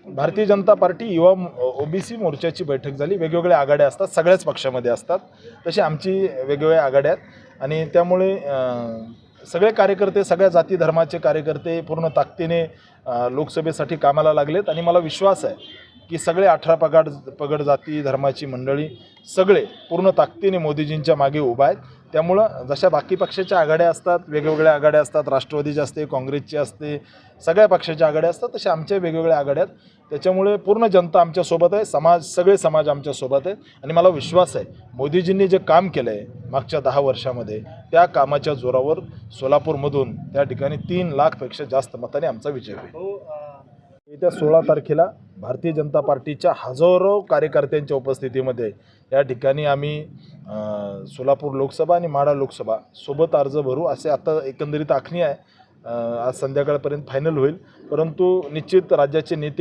Bharatiya Janata party युवा OBC मोर्चाची बैठक झाली। वेगवेगळ्या आघाड्या असतात, सगळ्याच पक्षामध्ये असतात, तशी आमची वेगवेगळ्या आघाड्या आहेत आणि त्यामुळे सगळे कार्यकर्ते, सगळ्या जाती धर्माचे कार्यकर्ते पूर्ण ताकदीने लोकसभेसाठी कामाला लागलेत आणि मला विश्वास आहे की सगळे 18 पगड जाती धर्माची मंडळी सगळे पूर्ण ताकदीने मोदीजींच्या मागे उभा आहेत। त्यामुळं जशा बाकी पक्षाच्या आघाड्या असतात, वेगवेगळ्या आघाड्या असतात, राष्ट्रवादीची असते, काँग्रेसची असते, सगळ्या पक्षाच्या आघाड्या असतात, तशा आमच्या वेगवेगळ्या आघाड्या आहेत। त्याच्यामुळे पूर्ण जनता आमच्यासोबत आहे, सगळे समाज आमच्यासोबत आहे आणि मला विश्वास आहे मोदीजींनी जे काम केलं आहे मागच्या 10 वर्षामध्ये, त्या कामाच्या जोरावर सोलापूरमधून त्या ठिकाणी 3 लाखपेक्षा जास्त मताने आमचा विजय होईल। येत्या 16 तारखेला भारतीय जनता पार्टीच्या हजारो कार्यकर्त्यांच्या उपस्थितीमध्ये या ठिकाणी आम्ही सोलापूर लोकसभा आणि माढा लोकसभा सोबत अर्ज भरू असे आता एकंदरीत आखणी आहे। आज संध्याकाळपर्यंत फायनल होईल, परंतु निश्चित राज्याचे नेते